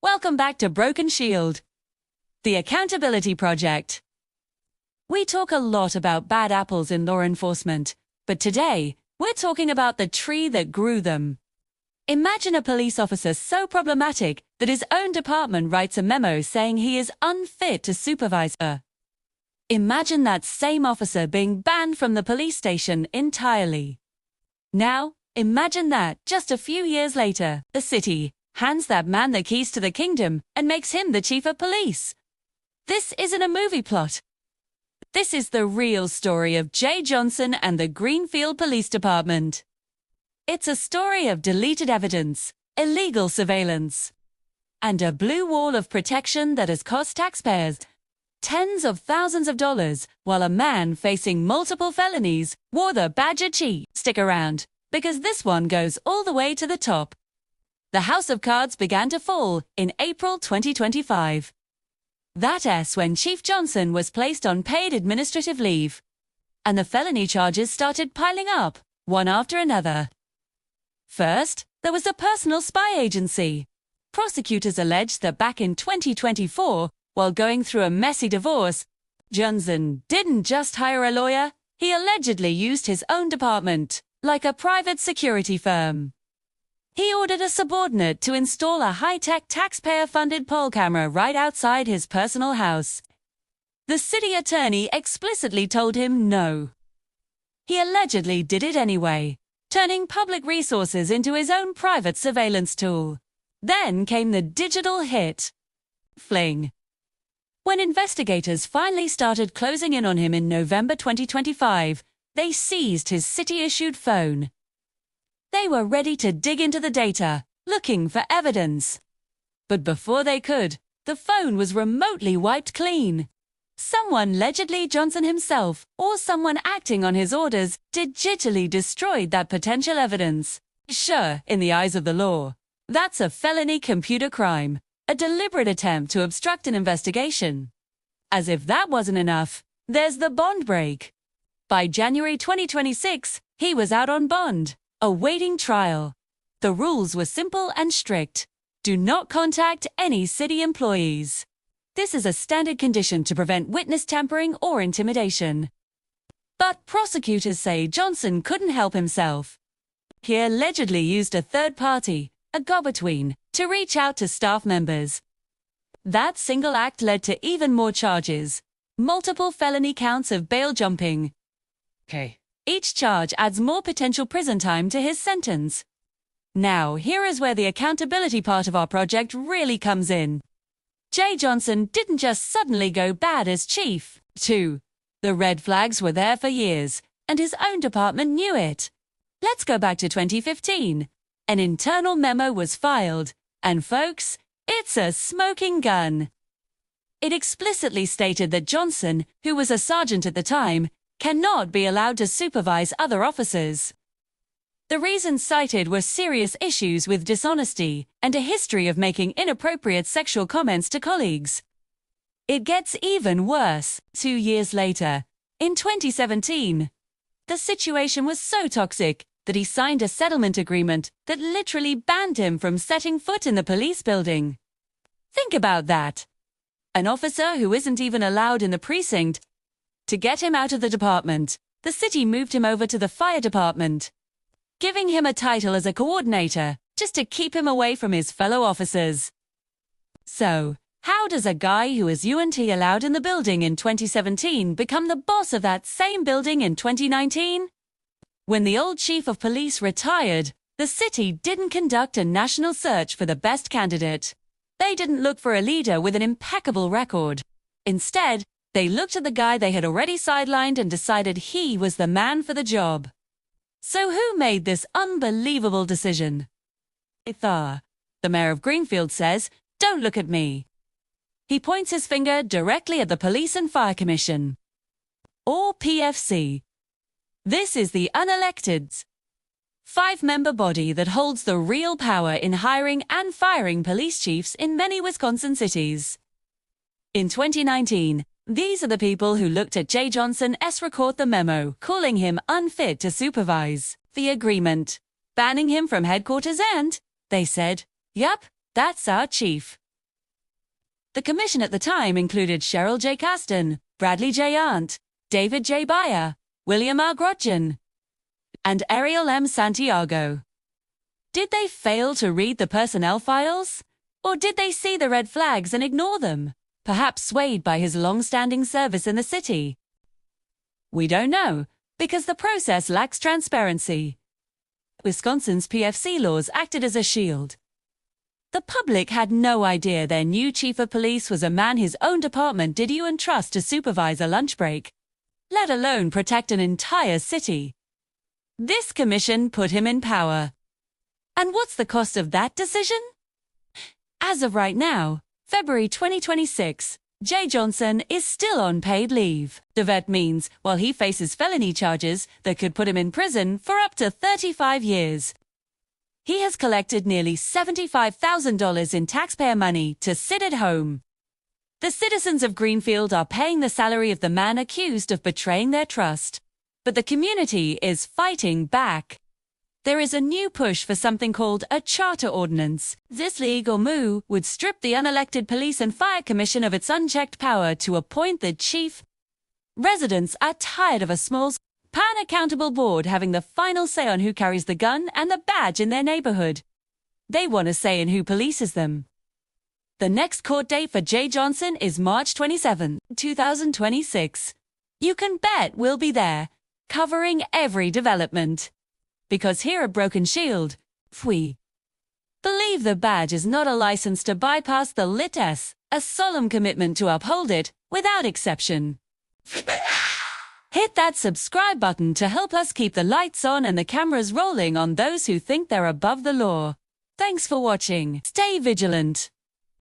Welcome back to Broken Shield, the Accountability Project. We talk a lot about bad apples in law enforcement, but today, we're talking about the tree that grew them. Imagine a police officer so problematic that his own department writes a memo saying he is unfit to supervise her. Imagine that same officer being banned from the police station entirely. Now, imagine that, just a few years later, the city hands that man the keys to the kingdom and makes him the chief of police. This isn't a movie plot. This is the real story of Jay Johnson and the Greenfield Police Department. It's a story of deleted evidence, illegal surveillance, and a blue wall of protection that has cost taxpayers tens of thousands of dollars, while a man facing multiple felonies wore the Badger Chief. Stick around, because this one goes all the way to the top. The house of cards began to fall in April 2025. That's when Chief Johnson was placed on paid administrative leave, and the felony charges started piling up, one after another. First, there was the personal spy agency. Prosecutors alleged that back in 2024, while going through a messy divorce, Johnson didn't just hire a lawyer, he allegedly used his own department, like a private security firm. He ordered a subordinate to install a high-tech taxpayer-funded poll camera right outside his personal house. The city attorney explicitly told him no. He allegedly did it anyway, turning public resources into his own private surveillance tool. Then came the digital hit, Fling. When investigators finally started closing in on him in November 2025, they seized his city-issued phone. They were ready to dig into the data, looking for evidence. But before they could, the phone was remotely wiped clean. Someone, allegedly Johnson himself, or someone acting on his orders, digitally destroyed that potential evidence. Sure, in the eyes of the law, that's a felony computer crime, a deliberate attempt to obstruct an investigation. As if that wasn't enough, there's the bond break. By January 2026, he was out on bond, awaiting trial. The rules were simple and strict. Do not contact any city employees. This is a standard condition to prevent witness tampering or intimidation. But prosecutors say Johnson couldn't help himself. He allegedly used a third party, a go-between, to reach out to staff members. That single act led to even more charges, multiple felony counts of bail jumping. Each charge adds more potential prison time to his sentence. Now, here is where the accountability part of our project really comes in. Jay Johnson didn't just suddenly go bad as chief. 2. The red flags were there for years, and his own department knew it. Let's go back to 2015. An internal memo was filed, and folks, it's a smoking gun. It explicitly stated that Johnson, who was a sergeant at the time, cannot be allowed to supervise other officers. The reasons cited were serious issues with dishonesty and a history of making inappropriate sexual comments to colleagues. It gets even worse. 2 years later, in 2017, the situation was so toxic that he signed a settlement agreement that literally banned him from setting foot in the police building. Think about that. An officer who isn't even allowed in the precinct. To get him out of the department, the city moved him over to the fire department, giving him a title as a coordinator, just to keep him away from his fellow officers. So, how does a guy who was UNT allowed in the building in 2017 become the boss of that same building in 2019? When the old chief of police retired, the city didn't conduct a national search for the best candidate. They didn't look for a leader with an impeccable record. Instead, they looked at the guy they had already sidelined and decided he was the man for the job. So who made this unbelievable decision? The mayor of Greenfield says, "Don't look at me." He points his finger directly at the Police and Fire Commission, or PFC. This is the unelected, 5-member body that holds the real power in hiring and firing police chiefs in many Wisconsin cities. In 2019, these are the people who looked at Jay Johnson's record the memo, calling him unfit to supervise the agreement, banning him from headquarters and, they said, "Yup, That's our chief. The commission at the time included Cheryl J. Caston, Bradley J. Arndt, David J. Beyer, William R. Grodgen, and Ariel M. Santiago. Did they fail to read the personnel files? Or did they see the red flags and ignore them, perhaps swayed by his long-standing service in the city? We don't know, because the process lacks transparency. Wisconsin's PFC laws acted as a shield. The public had no idea their new chief of police was a man his own department did you entrust to supervise a lunch break, let alone protect an entire city. This commission put him in power. And what's the cost of that decision? As of right now, February 2026, Jay Johnson is still on paid leave. That means while he faces felony charges that could put him in prison for up to 35 years. He has collected nearly $75,000 in taxpayer money to sit at home. The citizens of Greenfield are paying the salary of the man accused of betraying their trust. But the community is fighting back. There is a new push for something called a charter ordinance. This legal move would strip the unelected police and fire commission of its unchecked power to appoint the chief. Residents are tired of a small, pan-accountable board having the final say on who carries the gun and the badge in their neighborhood. They want a say in who polices them. The next court date for Jay Johnson is March 27, 2026. You can bet we'll be there, covering every development. Because here at Broken Shield, we believe the badge is not a license to bypass the lit S, a solemn commitment to uphold it without exception. Hit that subscribe button to help us keep the lights on and the cameras rolling on those who think they're above the law. Thanks for watching. Stay vigilant.